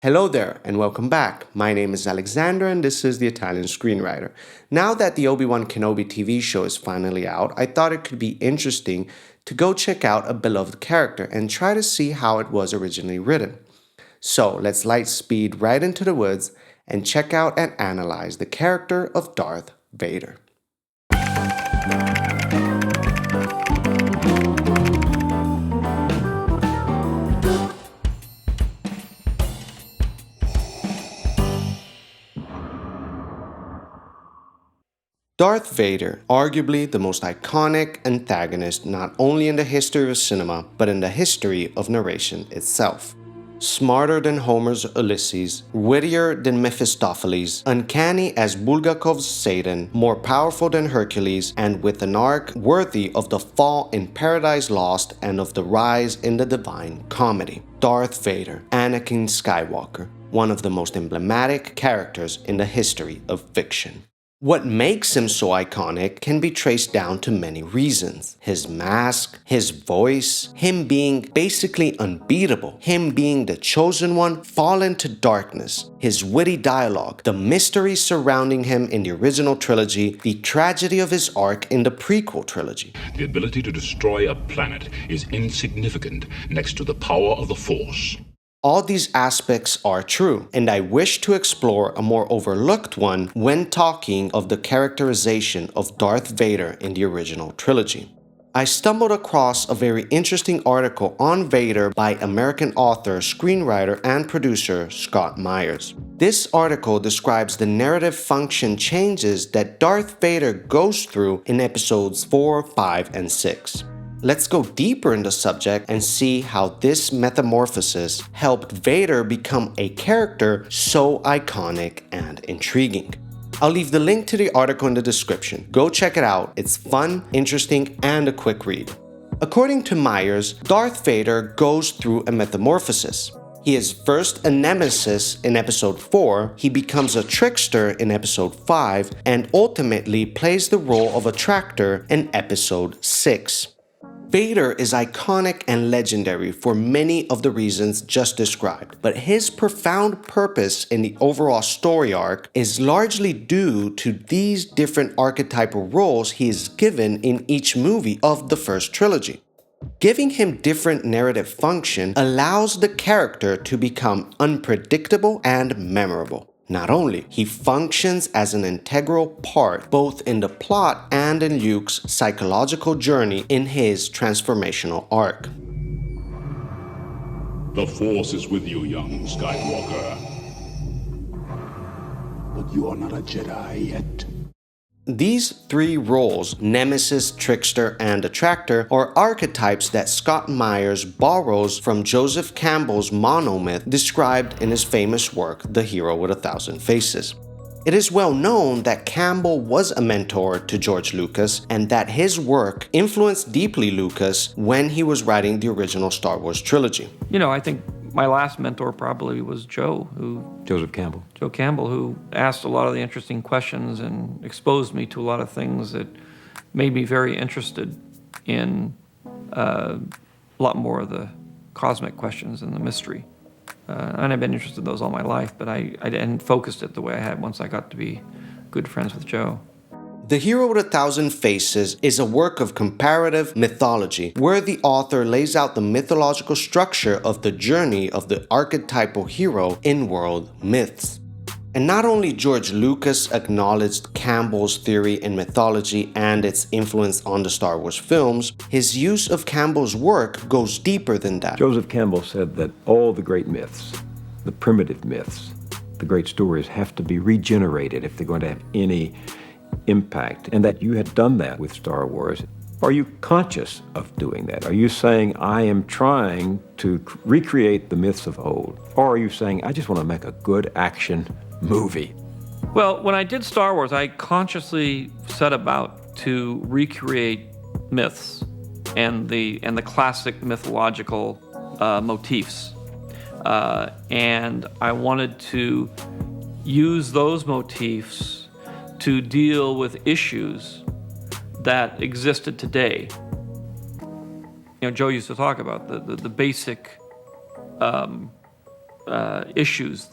Hello there, and welcome back. My name is Alexander, and this is the Italian Screenwriter. Now that the Obi-Wan Kenobi TV show is finally out, I thought it could be interesting to go check out a beloved character and try to see how it was originally written. So let's light speed right into the woods and check out and analyze the character of Darth Vader. Darth Vader, arguably the most iconic antagonist not only in the history of cinema, but in the history of narration itself. Smarter than Homer's Ulysses, wittier than Mephistopheles, uncanny as Bulgakov's Satan, more powerful than Hercules, and with an arc worthy of the fall in Paradise Lost and of the rise in the Divine Comedy. Darth Vader, Anakin Skywalker, one of the most emblematic characters in the history of fiction. What makes him so iconic can be traced down to many reasons. His mask, his voice, him being basically unbeatable, him being the chosen one fallen to darkness, his witty dialogue, the mystery surrounding him in the original trilogy, the tragedy of his arc in the prequel trilogy. The ability to destroy a planet is insignificant next to the power of the Force. All these aspects are true, and I wish to explore a more overlooked one when talking of the characterization of Darth Vader in the original trilogy. I stumbled across a very interesting article on Vader by American author, screenwriter, and producer Scott Myers. This article describes the narrative function changes that Darth Vader goes through in episodes 4, 5, and 6. Let's go deeper in the subject and see how this metamorphosis helped Vader become a character so iconic and intriguing. I'll leave the link to the article in the description. Go check it out. It's fun, interesting, and a quick read. According to Myers, Darth Vader goes through a metamorphosis. He is first a nemesis in episode 4, he becomes a trickster in episode 5, and ultimately plays the role of a tractor in episode 6. Vader is iconic and legendary for many of the reasons just described, but his profound purpose in the overall story arc is largely due to these different archetypal roles he is given in each movie of the first trilogy. Giving him different narrative function allows the character to become unpredictable and memorable. Not only, he functions as an integral part both in the plot and in Luke's psychological journey in his transformational arc. The Force is with you, young Skywalker. But you are not a Jedi yet. These three roles, Nemesis, Trickster, and Attractor, are archetypes that Scott Myers borrows from Joseph Campbell's monomyth described in his famous work, The Hero with a Thousand Faces. It is well known that Campbell was a mentor to George Lucas and that his work influenced deeply Lucas when he was writing the original Star Wars trilogy. I think my last mentor probably was Joe Campbell, who asked a lot of the interesting questions and exposed me to a lot of things that made me very interested in a lot more of the cosmic questions and the mystery. And I've been interested in those all my life, but I hadn't focused it the way I had once I got to be good friends with Joe. The Hero with a Thousand Faces is a work of comparative mythology, where the author lays out the mythological structure of the journey of the archetypal hero in world myths. And not only George Lucas acknowledged Campbell's theory in mythology and its influence on the Star Wars films, his use of Campbell's work goes deeper than that. Joseph Campbell said that all the great myths, the primitive myths, the great stories have to be regenerated if they're going to have any impact, and that you had done that with Star Wars. Are you conscious of doing that? Are you saying, I am trying to recreate the myths of old? Or are you saying, I just want to make a good action movie? Well, when I did Star Wars, I consciously set about to recreate myths and the classic mythological motifs. And I wanted to use those motifs to deal with issues that existed today. Joe used to talk about the basic issues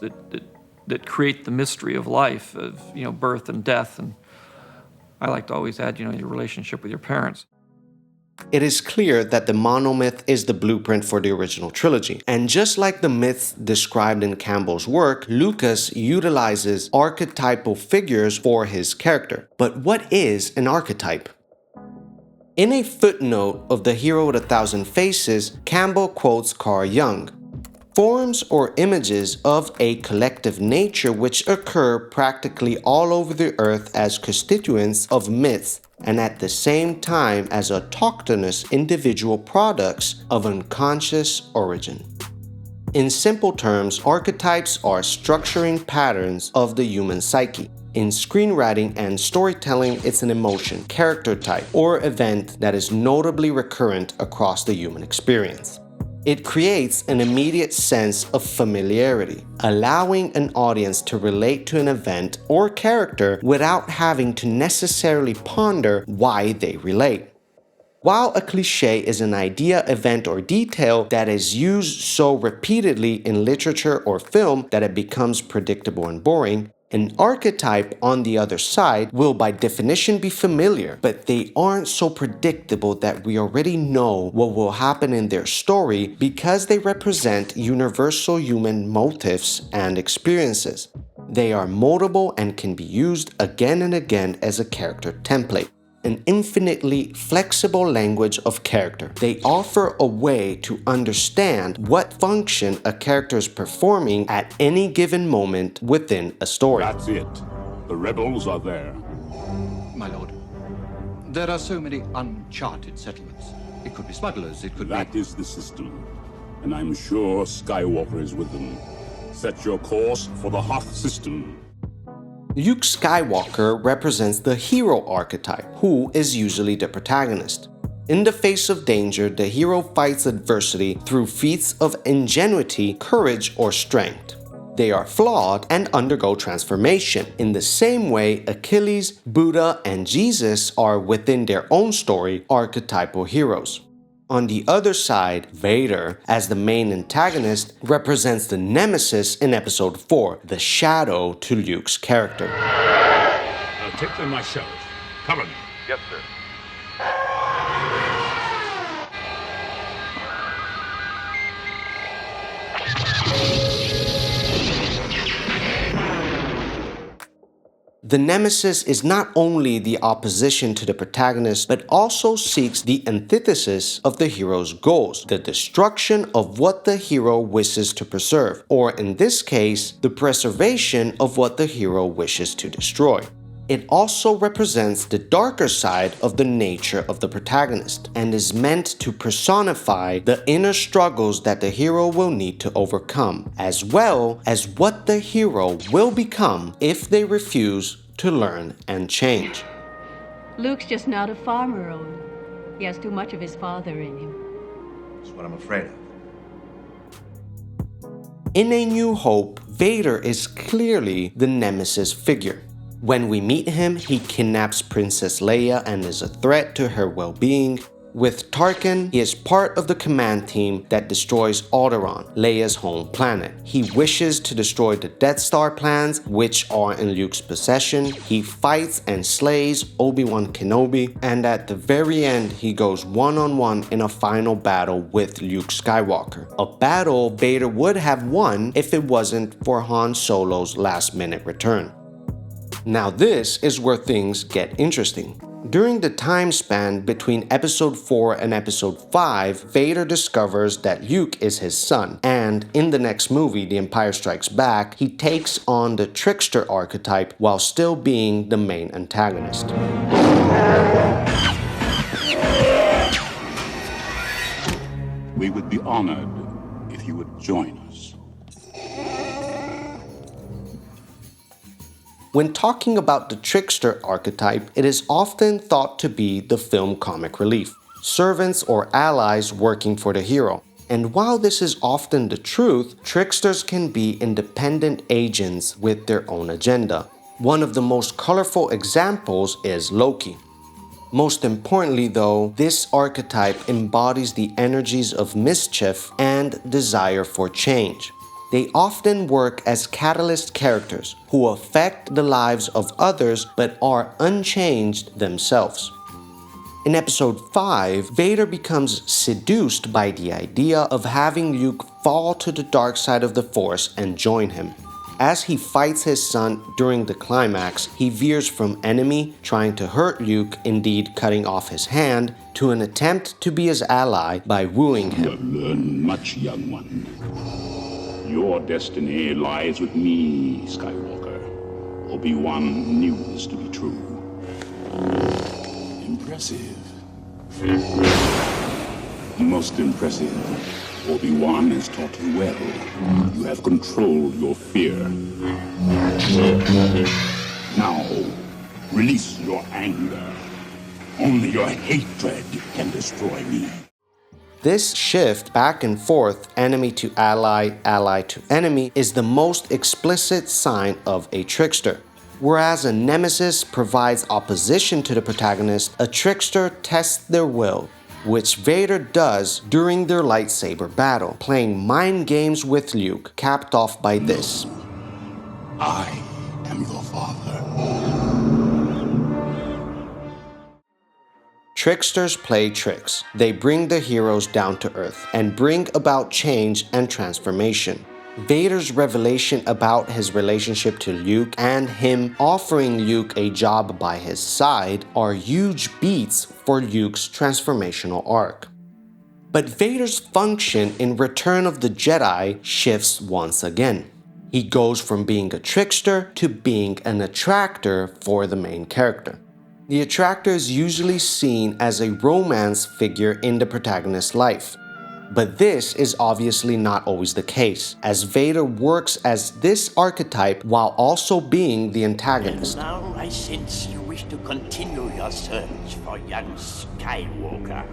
that create the mystery of life, of birth and death. And I like to always add, your relationship with your parents. It is clear that the monomyth is the blueprint for the original trilogy, and just like the myths described in Campbell's work, Lucas utilizes archetypal figures for his character. But what is an archetype? In a footnote of The Hero with a Thousand Faces, Campbell quotes Carl Jung: "Forms or images of a collective nature which occur practically all over the earth as constituents of myths and at the same time as autochthonous individual products of unconscious origin." In simple terms, archetypes are structuring patterns of the human psyche. In screenwriting and storytelling, it's an emotion, character type, or event that is notably recurrent across the human experience. It creates an immediate sense of familiarity, allowing an audience to relate to an event or character without having to necessarily ponder why they relate. While a cliché is an idea, event, or detail that is used so repeatedly in literature or film that it becomes predictable and boring, an archetype, on the other side, will by definition be familiar, but they aren't so predictable that we already know what will happen in their story because they represent universal human motives and experiences. They are moldable and can be used again and again as a character template. An infinitely flexible language of character. They offer a way to understand what function a character is performing at any given moment within a story. That's it. The rebels are there. My lord, there are so many uncharted settlements. It could be smugglers, it could That be... is the system. And I'm sure Skywalker is with them. Set your course for the Hoth system. Luke Skywalker represents the hero archetype, who is usually the protagonist. In the face of danger, the hero fights adversity through feats of ingenuity, courage, or strength. They are flawed and undergo transformation. In the same way, Achilles, Buddha, and Jesus are within their own story archetypal heroes. On the other side, Vader, as the main antagonist, represents the nemesis in Episode 4, the shadow to Luke's character. I'll take them myself. Cover me. Yes, sir. The nemesis is not only the opposition to the protagonist, but also seeks the antithesis of the hero's goals, the destruction of what the hero wishes to preserve, or in this case, the preservation of what the hero wishes to destroy. It also represents the darker side of the nature of the protagonist, and is meant to personify the inner struggles that the hero will need to overcome, as well as what the hero will become if they refuse to learn and change. Luke's just not a farmer, Owen. He has too much of his father in him. That's what I'm afraid of. In A New Hope, Vader is clearly the nemesis figure. When we meet him, he kidnaps Princess Leia and is a threat to her well-being. With Tarkin, he is part of the command team that destroys Alderaan, Leia's home planet. He wishes to destroy the Death Star plans, which are in Luke's possession. He fights and slays Obi-Wan Kenobi, and at the very end, he goes one-on-one in a final battle with Luke Skywalker. A battle Vader would have won if it wasn't for Han Solo's last-minute return. Now this is where things get interesting. During the time span between Episode 4 and Episode 5, Vader discovers that Luke is his son, and in the next movie, The Empire Strikes Back, he takes on the trickster archetype while still being the main antagonist. We would be honored if you would join us. When talking about the trickster archetype, it is often thought to be the film comic relief, servants or allies working for the hero. And while this is often the truth, tricksters can be independent agents with their own agenda. One of the most colorful examples is Loki. Most importantly though, this archetype embodies the energies of mischief and desire for change. They often work as catalyst characters who affect the lives of others but are unchanged themselves. In Episode 5, Vader becomes seduced by the idea of having Luke fall to the dark side of the Force and join him. As he fights his son during the climax, he veers from enemy trying to hurt Luke, indeed cutting off his hand, to an attempt to be his ally by wooing You have him. learned much, young one. Your destiny lies with me, Skywalker. Obi-Wan knew this to be true. Impressive. Most impressive. Obi-Wan has taught you well. You have controlled your fear. Now, release your anger. Only your hatred can destroy me. This shift back and forth, enemy to ally, ally to enemy, is the most explicit sign of a trickster. Whereas a nemesis provides opposition to the protagonist, a trickster tests their will, which Vader does during their lightsaber battle, playing mind games with Luke, capped off by this. I am your father. Tricksters play tricks. They bring the heroes down to earth and bring about change and transformation. Vader's revelation about his relationship to Luke and him offering Luke a job by his side are huge beats for Luke's transformational arc. But Vader's function in Return of the Jedi shifts once again. He goes from being a trickster to being an attractor for the main character. The attractor is usually seen as a romance figure in the protagonist's life. But this is obviously not always the case, as Vader works as this archetype while also being the antagonist. And now I sense you wish to continue your search for young Skywalker.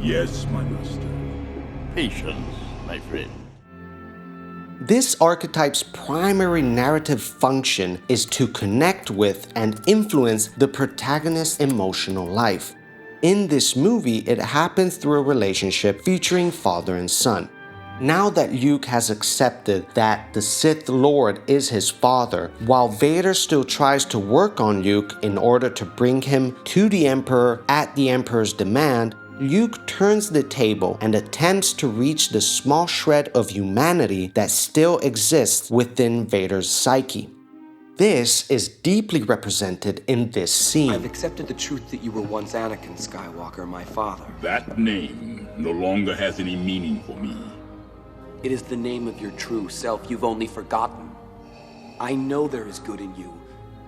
Yes, my master. Patience, my friend. This archetype's primary narrative function is to connect with and influence the protagonist's emotional life. In this movie, it happens through a relationship featuring father and son. Now that Luke has accepted that the Sith Lord is his father, while Vader still tries to work on Luke in order to bring him to the Emperor at the Emperor's demand, Luke turns the table and attempts to reach the small shred of humanity that still exists within Vader's psyche. This is deeply represented in this scene. I've accepted the truth that you were once Anakin Skywalker, my father. That name no longer has any meaning for me. It is the name of your true self you've only forgotten. I know there is good in you.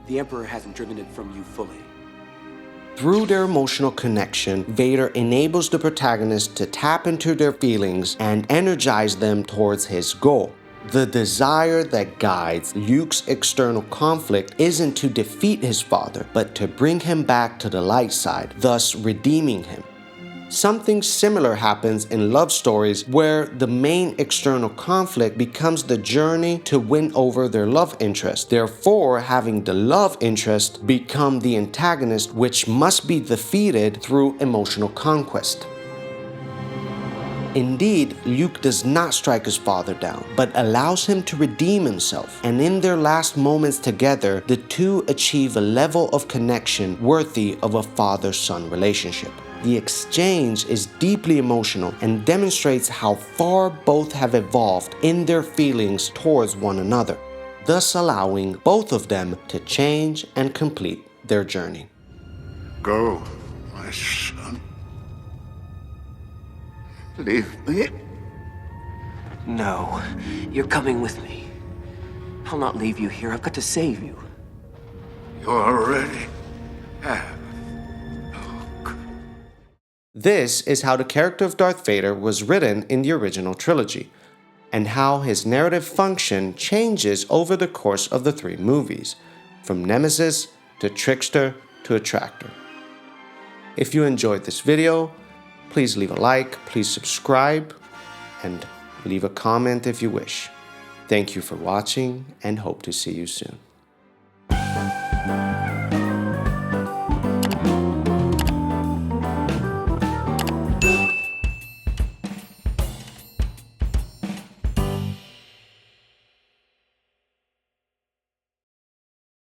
The Emperor hasn't driven it from you fully. Through their emotional connection, Vader enables the protagonist to tap into their feelings and energize them towards his goal. The desire that guides Luke's external conflict isn't to defeat his father, but to bring him back to the light side, thus redeeming him. Something similar happens in love stories where the main external conflict becomes the journey to win over their love interest, therefore having the love interest become the antagonist, which must be defeated through emotional conquest. Indeed, Luke does not strike his father down, but allows him to redeem himself, and in their last moments together, the two achieve a level of connection worthy of a father-son relationship. The exchange is deeply emotional and demonstrates how far both have evolved in their feelings towards one another, thus allowing both of them to change and complete their journey. Go, my son. Leave me. No, you're coming with me. I'll not leave you here. I've got to save you. You already have. This is how the character of Darth Vader was written in the original trilogy, and how his narrative function changes over the course of the 3 movies, from nemesis to trickster to attractor. If you enjoyed this video, please leave a like, please subscribe, and leave a comment if you wish. Thank you for watching, and hope to see you soon.